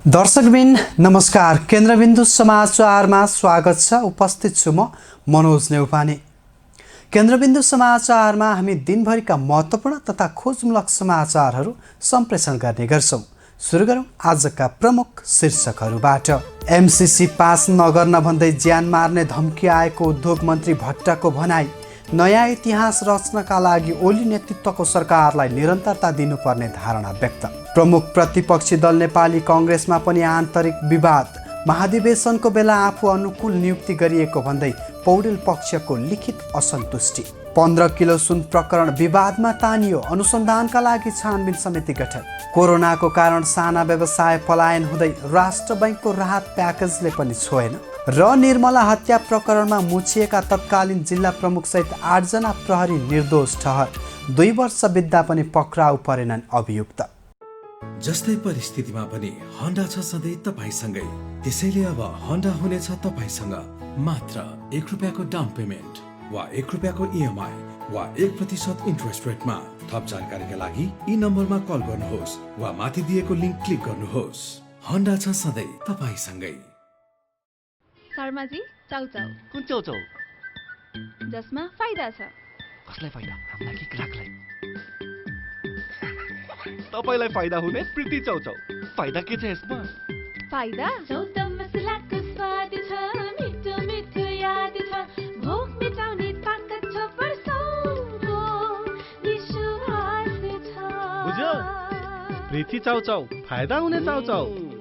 दर्शकबिन नमस्कार। केन्द्रबिन्दु समाचारमा स्वागत छ। उपस्थित छु म मनोज नेउपाने। केन्द्रबिन्दु समाचारमा हामी दिनभरिका महत्त्वपूर्ण तथा खोजमूलक समाचारहरू सम्प्रेषण गर्ने गर्छौं। सुरु गरौं आजका प्रमुख शीर्षकहरूबाट। एमसीसी पास नगर्न भन्दै ज्यान मार्ने धम्की आएको उद्योग मन्त्री भट्टको भनाई। नयाँ इतिहास रच्नका लागि ओली नेतृत्वको सरकारलाई निरन्तरता दिनुपर्ने धारणा व्यक्त। प्रमुख प्रतिपक्षी दल नेपाली कांग्रेसमा पनि आन्तरिक विवाद। महाधिवेशनको बेला आफू अनुकूल नियुक्ति गरिएको भन्दै पौडेल पक्षको लिखित असन्तुष्टि। 15 किलो सुन प्रकरण विवादमा तानियो। अनुसन्धानका लागि छानबिन समिति गठन। कोरोनाको कारण साना व्यवसाय पलायन हुँदै राष्ट्र बैंकको राहत प्याकेजले पनि छोएन। र निर्मला हत्या प्रकरणमा मुछिएका तत्कालीन जिल्ला प्रमुख सहित 8 जना प्रहरी निर्दोष ठहर। 2 वर्ष बित्दा पनि पक्राउ परेनन् अभियुक्त। जस्तै परिस्थितिमा पनि होन्डा छ सधैँ तपाईसँगै। त्यसैले अब होन्डा हुनेछ तपाईसँग मात्र 1 रुपैयाँको डाउन पेमेन्ट वा 1 रुपैयाँको इएमआई वा 1% इन्ट्रेस्ट रेटमा। थप जानकारीका लागि यी नम्बरमा कल गर्नुहोस् वा माथि दिएको लिङ्क क्लिक गर्नुहोस्। होन्डा छ सधैँ तपाईसँगै। शर्माजी, चाउचाउ। कुन चाउचाउ? जसमा फाइदा छ। कसलाई फाइदा? हामीलाई कि ग्राहकलाई? तपाईलाई फाइदा हुने प्रीति चाउचाउ। फाइदा के छ यसमा? फाइदा चौध मसलाको स्वाद छ, मिठो मिठो याद छ, भोक मिटाउने ताकत छ, पर्साउँदो विश्वास छ। बुझ्यो? प्रीति चाउचाउ, फाइदा हुने चाउचाउ।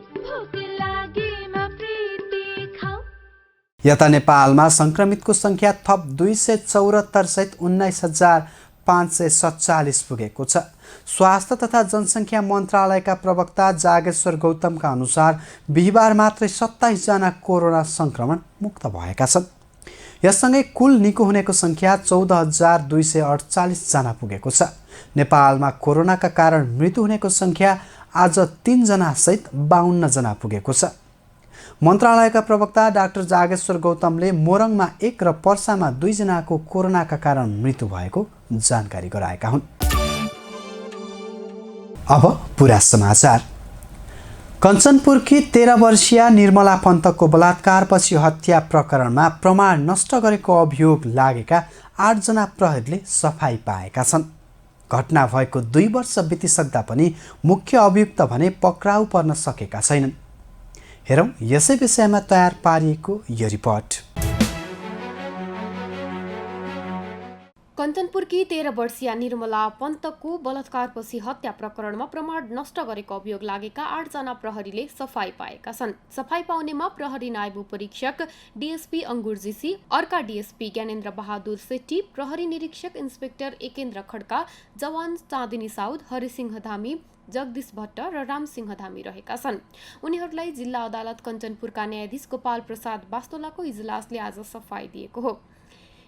यता नेपालमा संक्रमितको संख्या थप 274 सहित 19,547 पुगेको छ। स्वास्थ्य तथा जनसङ्ख्या मन्त्रालयका प्रवक्ता जागेश्वर गौतमका अनुसार बिहिबार मात्रै 27 जना कोरोना संक्रमण मुक्त भएका छन्। यससँगै कुल निको हुनेको संख्या 14,248 जना पुगेको छ। नेपालमा कोरोनाका कारण मृत्यु हुनेको संख्या आज 3 जना सहित 52 जना पुगेको छ। मन्त्रालयका प्रवक्ता डाक्टर जागेश्वर गौतमले मोरङमा 1 र पर्सामा 2 जनाको कोरोनाका कारण मृत्यु भएको जानकारी गराएका हुन्। अब पुरा समाचार। कञ्चनपुरकी 13 वर्षीय निर्मला पन्तको बलात्कारपछि हत्या प्रकरणमा प्रमाण नष्ट गरेको अभियोग लागेका 8 जना प्रहरीले सफाई पाएका छन्। घटना भएको 2 वर्ष बितिसक्दा पनि मुख्य अभियुक्त भने पक्राउ पर्न सकेका छैनन्। हेरौं यसै विषयमा तयार पारिएको यो रिपोर्ट। कञ्चनपुरकी 13 वर्षीय निर्मला पन्तको बलात्कारपछि हत्या प्रकरणमा प्रमाण नष्ट गरेको अभियोग लागेका 8 जना प्रहरीले सफाई पाएका छन्। सफाई पाउनेमा प्रहरी नायब उपरीक्षक डीएसपी अंगुर जीसी, अर्का डीएसपी ज्ञानेन्द्र बहादुर सेट्टी, प्रहरी निरीक्षक इन्स्पेक्टर एकेन्द्र खड्का, जवान चाँदिनी साउद, हरिसिंह धामी, जगदीश भट्ट र रामसिंह धामी रहेका छन्। उनीहरूलाई जिल्ला अदालत कञ्चनपुरका न्यायाधीश गोपाल प्रसाद बास्तोलाको इजलासले आज सफाई दिएको हो।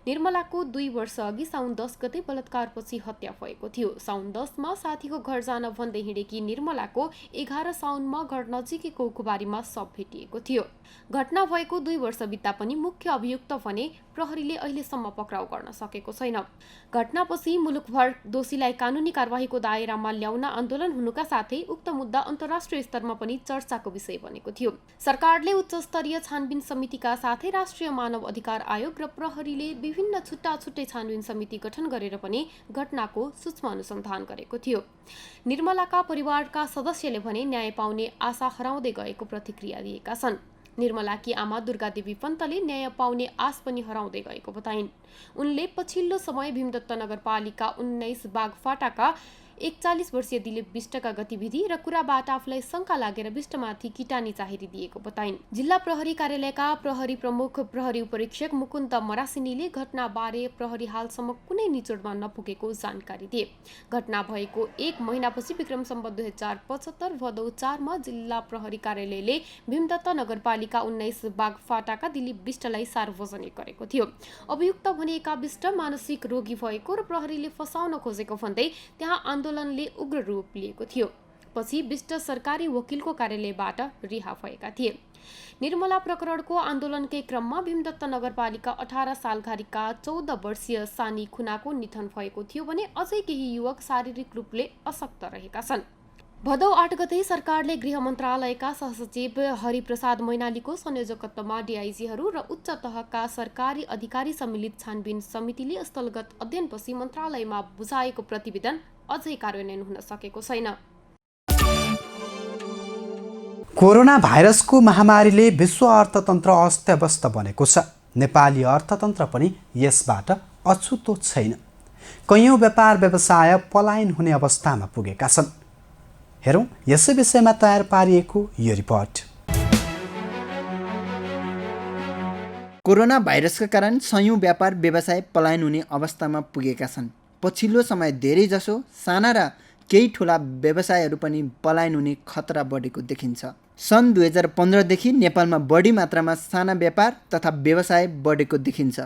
निर्मलाको 2 वर्ष अघि साउन 10 गते बलात्कारपछि हत्या भएको थियो। साउन 10 मा साथीको घर जान भन्दै हिँडेकी निर्मलाको 11 साउनमा घर नजिकैको उखुबारीमा शव भेटिएको थियो। घटना भएको 2 वर्ष बित्दा पनि मुख्य अभियुक्त भने प्रहरीले अहिलेसम्म पक्राउ गर्न सकेको छैन। घटनापछि मुलुकभर दोषीलाई कानुनी कारबाहीको दायरामा ल्याउन आन्दोलन हुनुका साथै उक्त मुद्दा अन्तर्राष्ट्रिय स्तरमा पनि चर्चाको विषय बनेको थियो। सरकारले उच्च स्तरीय छानबिन समितिका साथै राष्ट्रिय मानव अधिकार आयोग र प्रहरीले विभिन्न छुट्टा छुट्टै छानबिन समिति गठन गरेर पनि घटनाको सूक्ष्म अनुसन्धान गरेको थियो। निर्मलाका परिवारका सदस्यले भने न्याय पाउने आशा हराउँदै गएको प्रतिक्रिया दिएका छन्। निर्मलाकी आमा दुर्गादेवी पन्तले न्याय पाउने आश पनि हराउँदै गएको बताइन्। उनले पछिल्लो समय भीमदत्त नगरपालिका 19 बागफाटाका 41 वर्षीय दिलीप विष्टका गतिविधि र कुराबाट आफूलाई शङ्का लागेर विष्टमाथि किटानी चाहेरी दिएको बताइन्। जिल्ला प्रहरी कार्यालयका प्रहरी प्रमुख प्रहरी उपरीक्षक मुकुन्द मरासिनीले घटनाबारे प्रहरी हालसम्म कुनै निचोडमा नपुगेको जानकारी दिए। घटना भएको 1 महिनापछि विक्रम सम्वत 2075 भदौ 4 मा जिल्ला प्रहरी कार्यालयले भीमदत्त नगरपालिका 19 बागफाटाका दिलीप विष्टलाई सार्वजनिक गरेको थियो। अभियुक्त भनिएका विष्ट मानसिक रोगी भएको र प्रहरीले फसाउन खोजेको भन्दै त्यहाँ आन्दोलनले उग्र रूप लिएको थियो। पछि विष्ट सरकारी वकिलको कार्यालयबाट रिहा भएका थिए। निर्मला प्रकरणको आन्दोलनकै क्रममा भीमदत्त नगरपालिका 18 सालघारीका 14 वर्षीय सानी खुनाको निधन भएको थियो भने अझै केही युवक शारीरिक रूपले अशक्त रहेका छन्। भदौ 8 गते सरकारले गृह मन्त्रालयका सहसचिव हरिप्रसाद मैनालीको संयोजकत्वमा डिआइजीहरू र उच्च तहका सरकारी अधिकारी सम्मिलित छानबिन समितिले स्थलगत अध्ययनपछि मन्त्रालयमा बुझाएको प्रतिवेदन अझै कार्यान्वयन हुन सकेको छैन। कोरोना भाइरसको महामारीले विश्व अर्थतन्त्र अस्तव्यस्त बनेको छ। नेपाली अर्थतन्त्र पनि यसबाट अछुतो छैन। कैयौँ व्यापार व्यवसाय पलायन हुने अवस्थामा पुगेका छन्। हेरौँ यसै विषयमा तयार पारिएको यो रिपोर्ट। कोरोना भाइरसका कारण सयौं व्यापार व्यवसाय पलायन हुने अवस्थामा पुगेका छन्। पछिल्लो समय धेरैजसो साना र केही ठुला व्यवसायहरू पनि पलायन हुने खतरा बढेको देखिन्छ। सन् 2015 देखि नेपालमा बढी मात्रामा साना व्यापार तथा व्यवसाय बढेको देखिन्छ।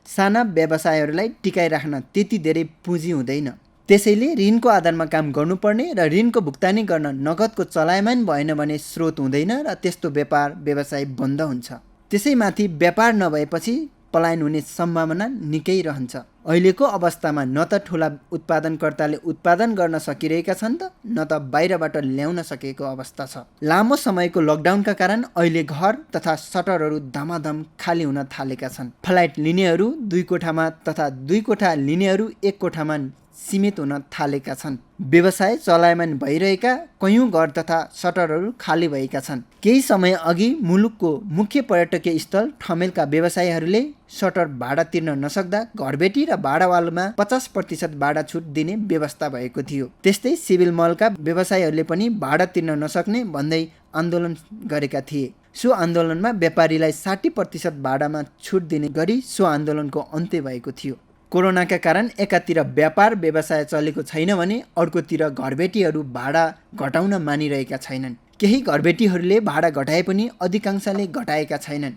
साना व्यवसायहरूलाई टिकाइराख्न त्यति धेरै पुँजी हुँदैन। त्यसैले ऋणको आधारमा काम गर्नुपर्ने र ऋणको भुक्तानी गर्न नगदको चलायमान भएन भने स्रोत हुँदैन र त्यस्तो व्यापार व्यवसाय बन्द हुन्छ। त्यसैमाथि व्यापार नभएपछि पलायन हुने सम्भावना निकै रहन्छ। अहिलेको अवस्थामा न त ठुला उत्पादनकर्ताले उत्पादन गर्न सकिरहेका छन् त न त बाहिरबाट ल्याउन सकेको अवस्था छ। लामो समयको लकडाउनका कारण अहिले घर तथा सटरहरू धमाधम खाली हुन थालेका छन्। फ्ल्याट लिनेहरू 2 कोठामा तथा 2 कोठा लिनेहरू 1 कोठामा सीमित हुन थालेका छन्। व्यवसाय चलायमान भइरहेका कैयौँ घर तथा सटरहरू खाली भएका छन्। केही समय अघि मुलुकको मुख्य पर्यटकीय स्थल ठमेलका व्यवसायीहरूले सटर भाडा तिर्न नसक्दा घरबेटी र भाडावालमा 50% भाडा छुट दिने व्यवस्था भएको थियो। त्यस्तै सिभिल मलका व्यवसायीहरूले पनि भाडा तिर्न नसक्ने भन्दै आन्दोलन गरेका थिए। सो आन्दोलनमा व्यापारीलाई 60% भाडामा छुट दिने गरी सो आन्दोलनको अन्त्य भएको थियो। कोरोनाका कारण एकातिर व्यापार व्यवसाय चलेको छैन भने अर्कोतिर घरबेटीहरू भाडा घटाउन मानिरहेका छैनन्। केही घरबेटीहरूले भाडा घटाए पनि अधिकांशले घटाएका छैनन्,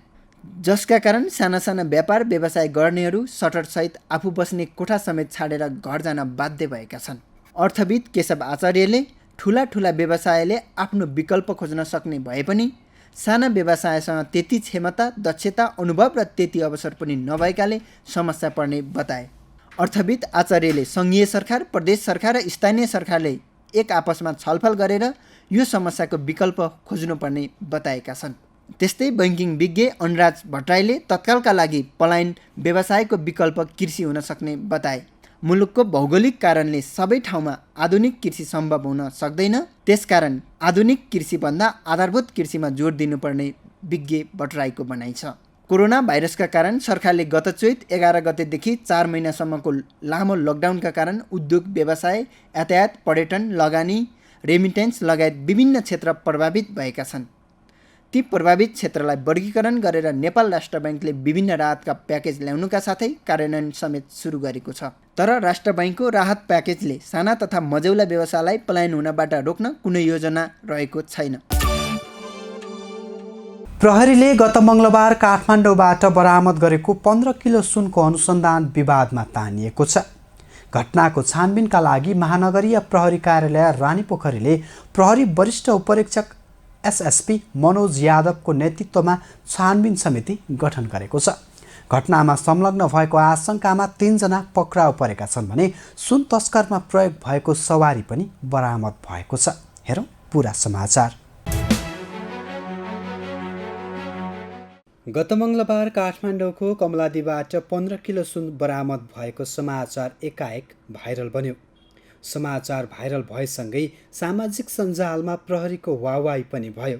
जसका कारण साना साना व्यापार व्यवसाय गर्नेहरू सटरसहित आफू बस्ने कोठा समेत छाडेर घर जान बाध्य भएका छन्। अर्थविद केशव आचार्यले ठुला ठुला व्यवसायले आफ्नो विकल्प खोज्न सक्ने भए पनि साना व्यवसायसँग त्यति क्षमता, दक्षता, अनुभव र त्यति अवसर पनि नभएकाले समस्या पर्ने बताए। अर्थविद आचार्यले सङ्घीय सरकार, प्रदेश सरकार र स्थानीय सरकारले एक आपसमा छलफल गरेर यो समस्याको विकल्प खोज्नुपर्ने बताएका छन्। त्यस्तै बैङ्किङ विज्ञ अनुराज भट्टराईले तत्कालका लागि पलायन व्यवसायको विकल्प कृषि हुन सक्ने बताए। मुलुकको भौगोलिक कारणले सबै ठाउँमा आधुनिक कृषि सम्भव हुन सक्दैन। त्यसकारण आधुनिक कृषिभन्दा आधारभूत कृषिमा जोड दिनुपर्ने विज्ञ भट्टराईको भनाइ छ। कोरोना भाइरसका कारण सरकारले गत चैत 11 गतेदेखि 4 महिनासम्मको लामो लकडाउनका कारण उद्योग, व्यवसाय, यातायात, पर्यटन, लगानी, रेमिटेन्स लगायत विभिन्न क्षेत्र प्रभावित भएका छन्। ती प्रभावित क्षेत्रलाई वर्गीकरण गरेर नेपाल राष्ट्र बैङ्कले विभिन्न राहतका प्याकेज ल्याउनुका साथै कार्यान्वयन समेत सुरु गरेको छ। तर राष्ट्र बैङ्कको राहत प्याकेजले साना तथा मझौला व्यवसायलाई पलायन हुनबाट रोक्न कुनै योजना रहेको छैन। प्रहरीले गत मङ्गलबार काठमाडौँबाट बरामद गरेको 15 किलो सुनको अनुसन्धान विवादमा तानिएको छ। घटनाको छानबिनका लागि महानगरीय प्रहरी कार्यालय रानीपोखरीले प्रहरी वरिष्ठ उपरीक्षक एसएसपी मनोज यादवको नेतृत्वमा छानबिन समिति गठन गरेको छ। घटनामा संलग्न भएको आशंकामा 3 जना पक्राउ परेका छन् भने सुन तस्करमा प्रयोग भएको सवारी पनि बरामद भएको छ। हेरौँ पुरा समाचार। गत मङ्गलबार काठमाडौँको कमलादीबाट 15 किलो सुन बरामद भएको समाचार एकाएक भाइरल बन्यो। समाचार भाइरल भएसँगै सामाजिक सञ्जालमा प्रहरीको वाहवाही पनि भयो।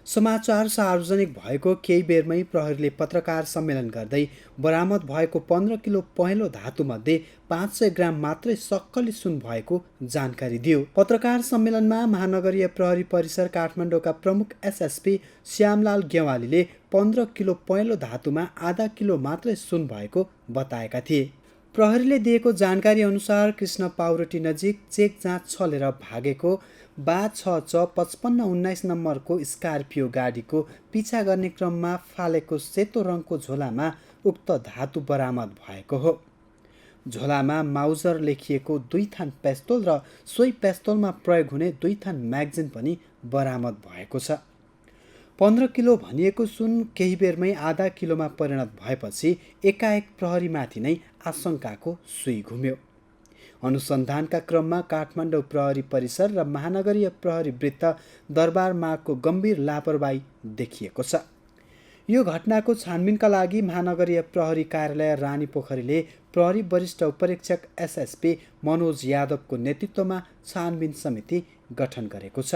समाचार सार्वजनिक भएको केही बेरमै प्रहरीले पत्रकार सम्मेलन गर्दै बरामद भएको 15 किलो पहेँलो धातुमध्ये 500 ग्राम मात्रै सक्कली सुन भएको जानकारी दियो। पत्रकार सम्मेलनमा महानगरीय प्रहरी परिसर काठमाडौँका प्रमुख एसएसपी श्यामलाल गेवालीले 15 किलो पहेँलो धातुमा आधा किलो मात्रै सुन भएको बताएका थिए। प्रहरीले दिएको जानकारी अनुसार कृष्ण पाउरोटी नजिक चेक जाँच छलेर भागेको 6-5519 नम्बरको स्कर्पियो गाडीको पिछा गर्ने क्रममा फालेको सेतो रङको झोलामा उक्त धातु बरामद भएको हो। झोलामा माउजर लेखिएको 2 थान पेस्तोल र सोही पेस्तोलमा प्रयोग हुने 2 थान म्यागजिन पनि बरामद भएको छ। 15 किलो भनिएको सुन केही बेरमै आधा किलोमा परिणत भएपछि एकाएक प्रहरीमाथि नै आशंकाको सुई घुम्यो। अनुसन्धानका क्रममा काठमाडौँ प्रहरी परिसर र महानगरीय प्रहरी वृत्त दरबार मार्गको गम्भीर लापरवाही देखिएको छ। यो घटनाको छानबिनका लागि महानगरीय प्रहरी कार्यालय रानीपोखरीले प्रहरी वरिष्ठ उपरीक्षक एसएसपी मनोज यादवको नेतृत्वमा छानबिन समिति गठन गरेको छ।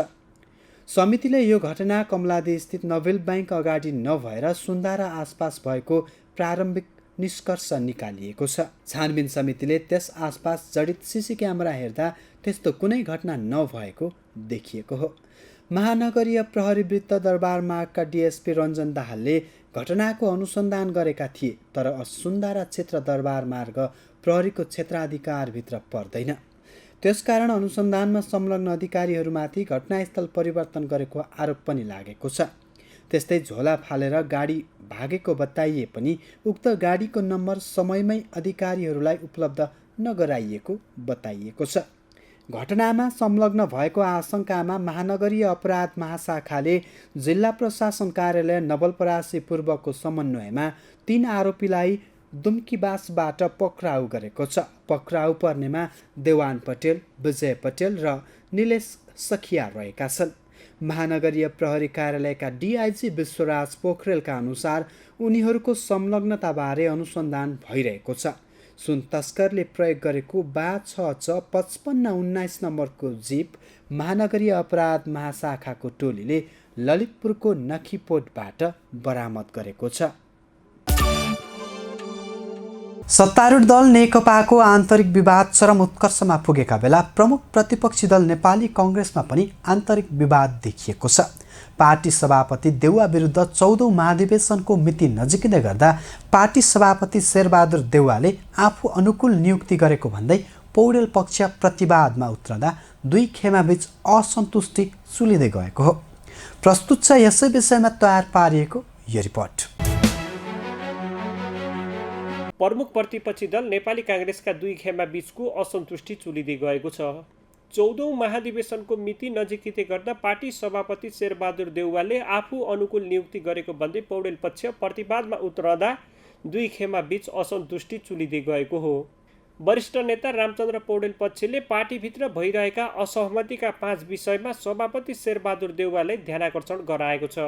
समितिले यो घटना कमलादी स्थित नोभेल बैंक अगाडि नभएर सुन्दारा आसपास भएको प्रारम्भिक निष्कर्ष निकालिएको छ। छानबिन समितिले त्यस आसपास जडित सिसी क्यामेरा हेर्दा त्यस्तो कुनै घटना नभएको देखिएको हो। महानगरीय प्रहरी वृत्त दरबार मार्गका डिएसपी रञ्जन दाहालले घटनाको अनुसन्धान गरेका थिए, तर सुन्दारा क्षेत्र दरबार मार्ग प्रहरीको क्षेत्राधिकारभित्र पर्दैन। त्यसकारण अनुसन्धानमा संलग्न अधिकारीहरूमाथि घटनास्थल परिवर्तन गरेको आरोप पनि लागेको छ। त्यस्तै झोला फालेर गाडी भागेको बताइए पनि उक्त गाडीको नम्बर समयमै अधिकारीहरूलाई उपलब्ध नगराइएको बताइएको छ। घटनामा संलग्न भएको आशंकामा महानगरीय अपराध महाशाखाले जिल्ला प्रशासन कार्यालय नवलपरासी पूर्वको समन्वयमा 3 आरोपीलाई दुम्कीबासबाट पक्राउ गरेको छ। पक्राउ पर्नेमा देवान पटेल, विजय पटेल र निलेश सखिया रहेका छन्। महानगरीय प्रहरी कार्यालयका डिआइजी विश्वराज पोखरेलका अनुसार उनीहरूको संलग्नताबारे अनुसन्धान भइरहेको छ। सुन तस्करले प्रयोग गरेको 565519 नम्बरको जीप महानगरीय अपराध महाशाखाको टोलीले ललितपुरको नखीपोटबाट बरामद गरेको छ। सत्तारूढ दल नेकपाको आन्तरिक विवाद चरम उत्कर्षमा पुगेका बेला प्रमुख प्रतिपक्षी दल नेपाली कङ्ग्रेसमा पनि आन्तरिक विवाद देखिएको छ। पार्टी सभापति देउवा विरुद्ध 14औं महाधिवेशनको मिति नजिकिँदै गर्दा पार्टी सभापति शेरबहादुर देउवाले आफू अनुकूल नियुक्ति गरेको भन्दै पौडेल पक्ष प्रतिवादमा उत्रँदा दुई खेमाबीच असन्तुष्टि सुलिँदै गएको हो। प्रस्तुत छ यसै विषयमा तयार पारिएको यो रिपोर्ट। प्रमुख प्रतिपक्षी दल नेपाली काङ्ग्रेसका दुई खेमा बीचको असन्तुष्टि चुलिँदै गएको छ। 14औं महाधिवेशनको मिति नजिकिँदै गर्दा पार्टी सभापति शेरबहादुर देउवाले आफू अनुकूल नियुक्ति गरेको भन्दै पौडेल पक्ष प्रतिवादमा उत्रँदा दुई खेमा बीच असन्तुष्टि चुलिँदै गएको हो। वरिष्ठ नेता रामचन्द्र पौडेल पक्षले पार्टीभित्र भइरहेका असहमतिका 5 विषयमा सभापति शेरबहादुर देउवालाई ध्यानाकर्षण गराएको छ।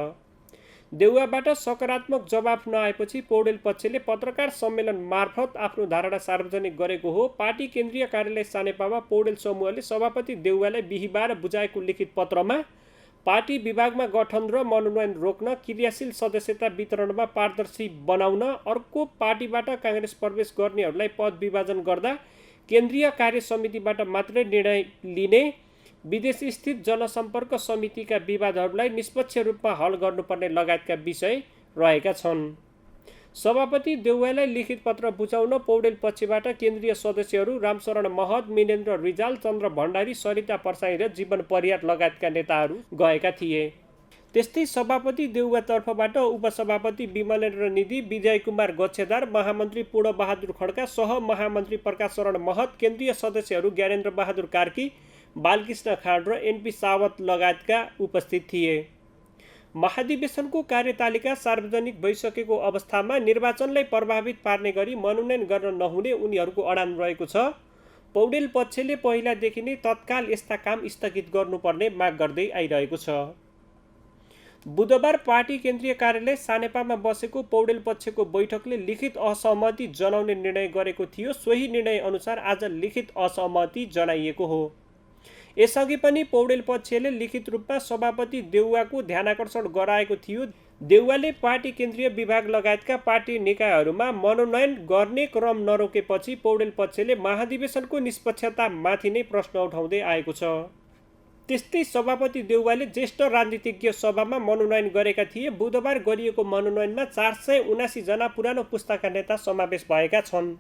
देउवाबाट सकारात्मक जवाफ नआएपछि पौडेल पक्षले पत्रकार सम्मेलन मार्फत आफ्नो धारणा सार्वजनिक गरेको हो। पार्टी केन्द्रीय कार्यालय सानेपामा पौडेल समूहले सभापति देउवालाई बिहीबार बुझाएको लिखित पत्रमा पार्टी विभागमा गठन र मनोनयन रोक्न, क्रियाशील सदस्यता वितरणमा पारदर्शी बनाउन, अर्को पार्टीबाट काङ्ग्रेस प्रवेश गर्नेहरूलाई पद विभाजन गर्दा केन्द्रीय कार्य समितिबाट मात्रै निर्णय लिने, विदेश स्थित जनसम्पर्क समितिका विवादहरूलाई निष्पक्ष रूपमा हल गर्नुपर्ने लगायतका विषय रहेका छन्। सभापति देउवालाई लिखित पत्र बुझाउन पौडेल पक्षबाट केन्द्रीय सदस्यहरू रामशरण महत, मिनेन्द्र रिजाल, चन्द्र भण्डारी, सरिता परसाई र जीवन परियार लगायतका नेताहरू गएका थिए। त्यस्तै सभापति देउवातर्फबाट उपसभापति विमलेन्द्र निधि, विजय कुमार गच्छेदार, महामन्त्री पूर्णबहादुर खड्का, सह महामन्त्री प्रकाश शरण महत, केन्द्रीय सदस्यहरू ज्ञानेन्द्र बहादुर कार्की, बालकृष्ण खाँड र एनपी सावत लगायतका उपस्थित थिए। महाधिवेशनको कार्यतालिका सार्वजनिक भइसकेको अवस्थामा निर्वाचनलाई प्रभावित पार्ने गरी मनोनयन गर्न नहुने उनीहरूको अडान रहेको छ। पौडेल पक्षले पहिलादेखि नै तत्काल यस्ता काम स्थगित गर्नुपर्ने माग गर्दै आइरहेको छ। बुधबार पार्टी केन्द्रीय कार्यालय सानेपामा बसेको पौडेल पक्षको बैठकले लिखित असहमति जनाउने निर्णय गरेको थियो। सोही निर्णय अनुसार आज लिखित असहमति जनाइएको हो। यसअघि पनि पौडेल पक्षले लिखित रूपमा सभापति देउवाको ध्यानाकर्षण गराएको थियो। देउवाले पार्टी केन्द्रीय विभाग लगायतका पार्टी निकायहरूमा मनोनयन गर्ने क्रम नरोकेपछि पौडेल पक्षले महाधिवेशनको निष्पक्षतामाथि नै प्रश्न उठाउँदै आएको छ। त्यस्तै सभापति देउवाले ज्येष्ठ राजनीतिज्ञ सभामा मनोनयन गरेका थिए। बुधबार गरिएको मनोनयनमा 479 जना पुरानो पुस्ताका नेता समावेश भएका छन्।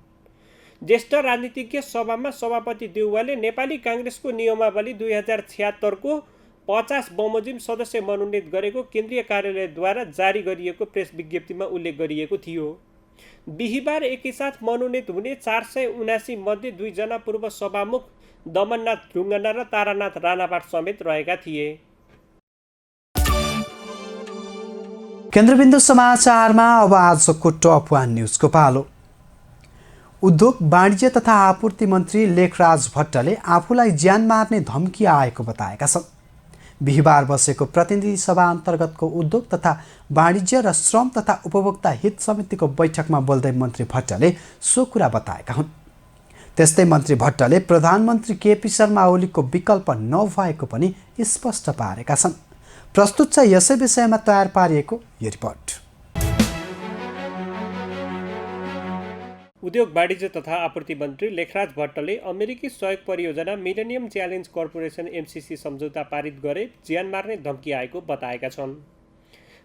ज्येष्ठ राजनीतिज्ञ सभामा सभापति देउवाले नेपाली काङ्ग्रेसको नियमावली 2076 को 50 बमोजिम सदस्य मनोनित गरेको केन्द्रीय कार्यालयद्वारा जारी गरिएको प्रेस विज्ञप्तिमा उल्लेख गरिएको थियो। बिहीबार एकैसाथ मनोनित हुने 479 मध्ये 2 जना पूर्व सभामुख दमननाथ ढुङ्गाना र तारानाथ राणापाट समेत रहेका थिए। केन्द्रबिन्दु समाचारमा अब आजको टप 1 न्युजको पालो। उद्योग वाणिज्य तथा आपूर्ति मन्त्री लेखराज भट्टले आफूलाई ज्यान मार्ने धम्की आएको बताएका छन्। बिहिबार बसेको प्रतिनिधि सभा अन्तर्गतको उद्योग तथा वाणिज्य र श्रम तथा उपभोक्ता हित समितिको बैठकमा बोल्दै मन्त्री भट्टले सो कुरा बताएका हुन्। त्यस्तै मन्त्री भट्टले प्रधानमन्त्री केपी शर्मा ओलीको विकल्प नभएको पनि स्पष्ट पारेका छन्। प्रस्तुत छ यसै विषयमा तयार पारिएको यो रिपोर्ट। उद्योग वाणिज्य तथा आपूर्ति मन्त्री लेखराज भट्टले अमेरिकी सहयोग परियोजना मिलेनियम च्यालेन्ज कर्पोरेसन एमसीसी सम्झौता पारित गरे ज्यान मार्ने धम्की आएको बताएका छन्।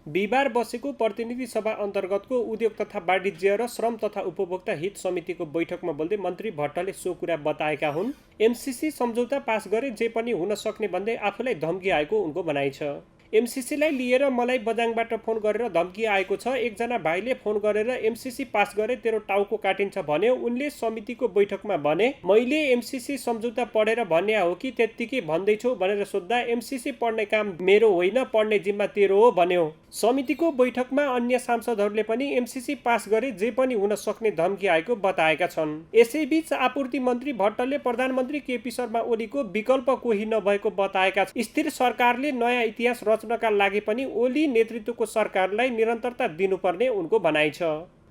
बिहिबार बसेको प्रतिनिधि सभा अन्तर्गतको उद्योग तथा वाणिज्य र श्रम तथा उपभोक्ता हित समितिको बैठकमा बोल्दै मन्त्री भट्टले सो कुरा बताएका हुन्। एमसीसी सम्झौता पास गरे जे पनि हुन सक्ने भन्दै आफूलाई धम्की आएको उनको भनाइ छ। एमसीसीलाई लिएर मलाई बजाङबाट फोन गरेर धम्की आएको छ। एकजना भाइले फोन गरेर एमसीसी पास गरे तेरो टाउको काटिन्छ भन्यो। उनले समितिको बैठकमा भने मैले एमसीसी सम्झौता पढेर भन्या हो कि त्यत्तिकै भन्दैछौ भनेर सोद्धा एमसीसी पढ्ने काम मेरो होइन, पढ्ने जिम्मा तेरो हो भन्यो। समितिको बैठकमा अन्य सांसदहरूले पनि एमसीसी पास गरे जे पनि हुन सक्ने धम्की आएको बताएका छन्। यसैबीच आपूर्ति मन्त्री भट्टले प्रधानमन्त्री केपी शर्मा ओलीको विकल्प कोही नभएको बताएका छन्। स्थिर सरकारले नयाँ इतिहास रच्नका लागि पनि ओली नेतृत्वको सरकारलाई निरन्तरता दिनुपर्ने उनको भनाइ छ।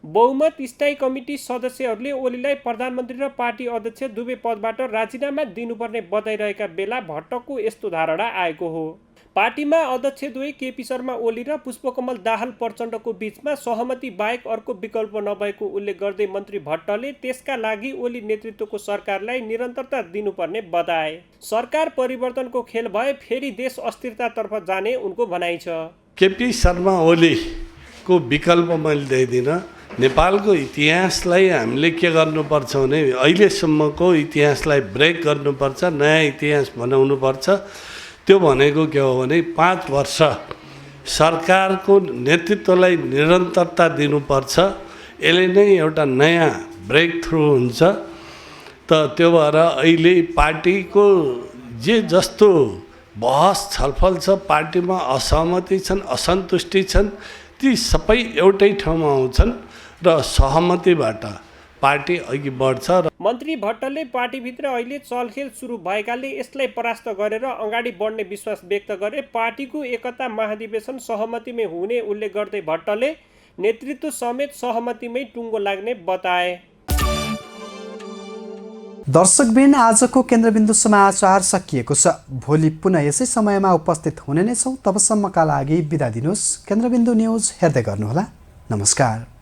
बहुमत स्थायी कमिटी सदस्यहरूले ओलीलाई प्रधानमन्त्री र पार्टी अध्यक्ष दुवै पदबाट राजीनामा दिनुपर्ने बताइरहेका बेला भट्टको यस्तो धारणा आएको हो। पार्टीमा अध्यक्षद्वय केपी शर्मा ओली र पुष्पकमल दाहाल प्रचण्डको बीचमा सहमति बाहेक अर्को विकल्प नभएको उल्लेख गर्दै मन्त्री भट्टले त्यसका लागि ओली नेतृत्वको सरकारलाई निरन्तरता दिनुपर्ने बताए। सरकार परिवर्तनको खेल भए फेरि देश अस्थिरतातर्फ जाने उनको भनाइ छ। केपी शर्मा ओलीको विकल्प मैले दिँदिनँ। नेपालको इतिहासलाई हामीले के गर्नुपर्छ भने अहिलेसम्मको इतिहासलाई ब्रेक गर्नुपर्छ, नयाँ इतिहास बनाउनुपर्छ। त्यो भनेको के हो भने 5 वर्ष सरकारको नेतृत्वलाई निरन्तरता दिनुपर्छ। यसले नै एउटा नयाँ ब्रेक थ्रु हुन्छ। त त्यो भएर अहिले पार्टीको जे जस्तो बहस छलफल छ, पार्टीमा असहमति छन्, असन्तुष्टि छन्, ती सबै एउटै ठाउँमा आउँछन् र सहमतिबाट पार्टी अघि बढ्छ। मन्त्री भट्टले पार्टीभित्र अहिले चलखेल सुरु भएकाले यसलाई परास्त गरेर अगाडि बढ्ने विश्वास व्यक्त गरे। पार्टीको एकता महाधिवेशन सहमतिमै हुने उल्लेख गर्दै भट्टले नेतृत्व समेत सहमतिमै टुङ्गो लाग्ने बताए। दर्शकबिन आजको केन्द्रबिन्दु समाचार सकिएको छ। भोलि पुनः यसै समयमा उपस्थित हुने नै छौँ। तबसम्मका लागि बिदा दिनुहोस्। केन्द्रबिन्दु न्युज हेर्दै गर्नुहोला। नमस्कार।